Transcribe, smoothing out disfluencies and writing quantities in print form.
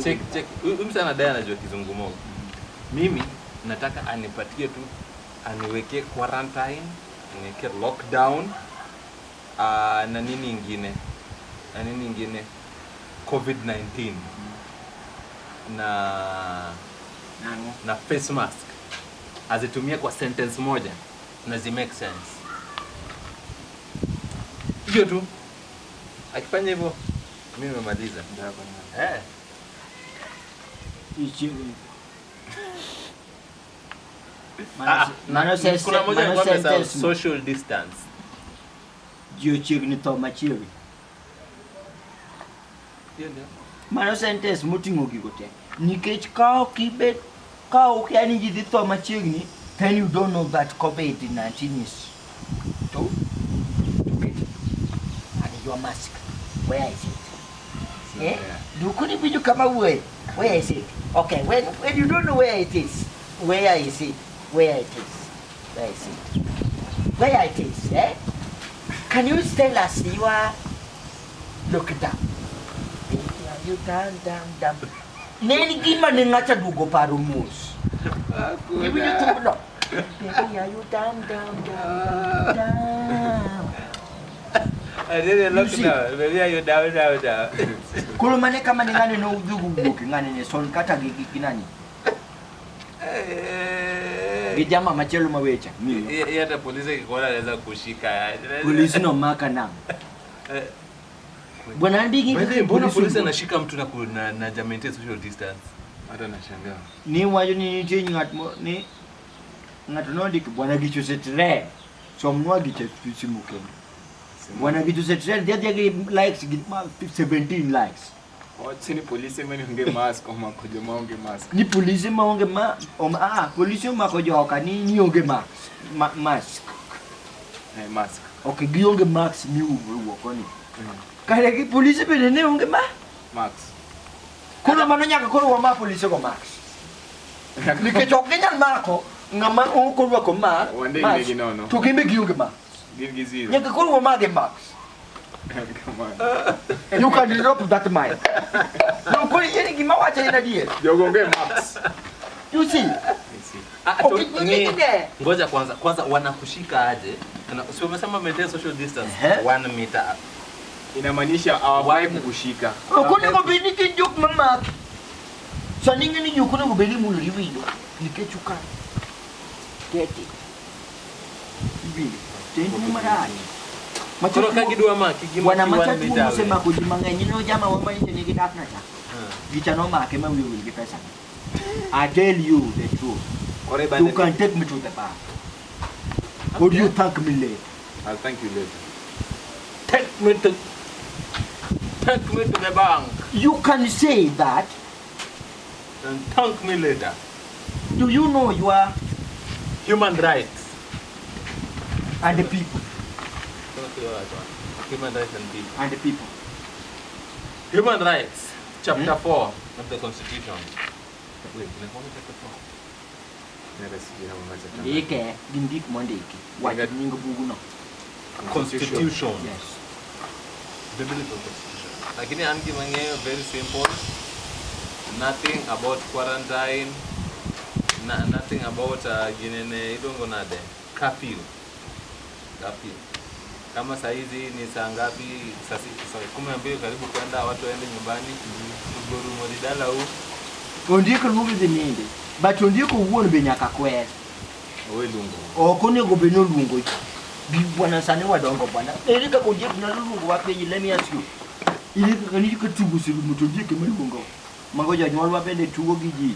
check. Msana dai anajua kizungumo. Mimi nataka anipatie tu aniweke quarantine, aniweke lockdown, na nini ingine? COVID-19. Na face mask. Azitumia kwa sentence moja na zi make sense. Hiyo tu. Akifanya hivyo mimi nimemaliza. Kuna moja kwa social distance. Dio chegni to machiwi. Mano sentence mutingo gigote. Nikech kao kibet kao yani jidhi to machiegni, then you don't know that COVID-19 is to get. And your mask, where is it? Do could be you come away? Where is it? Okay, when you don't know where it is, where is it? Where it is? Where is it? Where it is? Can you tell us you are look down? You down. Neni gima nengacha dugo paru mus. Ibu you to no. Baby, are you down? I didn't look down. Baby, are you down? Kulo mane kama nengane no dugo buki ngane ne son kata gikinani. Gijama machelo mawecha. Hata polisi kikola anaweza kushika. Polisi no maka na. Bwana ndigi mbona polisi anashika mtu na maintain social distance? Hata nashangaa. Ni wajo ni change ngatmo ni ngatonodi bwana gicho setre. So mwa gicho simuke. Bwana gicho setre dia likes 17 likes. Chini polisi mani unge mask oma kujo maunge mask. Ni polisi maunge polisi makojo kani unge mask. Mask. Okay, gionge mask mi uwokoni. Kaya ki polisi pede ne unge max. Kuna manonya ko wa ma polisi ko max. Nikechok kenyan mako ngama ko wa ko ma. Wande ngi nono. To gimbe gionge max. Gilgi zero. Nyaka ko wa ma ge max. Come on. You can drop that mind. No ko yeni gima wacha ina die. Yogonge max. You see? Ngoja kwanza wanakushika aje? Sio umesema maintain social distance 1 meter. Inamaanisha hawafai kukushika. Ukuni ngobini kinjuk mama. Saningi ni yukuni ngobini muliri windo. Nikechuka. Keti. Bibi. Tendu marani. Machoro kagidwa maki gima wana matatu musema kujimanganya no jama wamani ni kidafna cha. Gichano make ma will get pesa. I tell you the truth. You can take me to the bar. Would you thank me later? I'll thank you later. Take me to the bank. You can say that. And thank me later. Do you know your human rights and the people? Human rights and people. And the people. Human rights, chapter 4 of the Constitution. Wait, chapter 4. Eke, dindik mondeki. What ningo buguno. Constitution. Yes. Biblical constitution. Lakini angi mangeyo very simple. Nothing about quarantine. Nothing about ginene idongo nade. Curfew. Kama saizi ni saa ngapi? Saa 12 karibu kwenda watu waende nyumbani. Tuguru moridala huu. Ondiko nubi zinende. But ondiko uone benyaka kwere. Owe lungo. Okone go beno lungo. Bwana sane wadongo bwana. Erika konje kuna lungo wape let me ask you. Ili kaniki kutugu silu mutondike mulungo. Mangoja nyolwa bende tugo giji.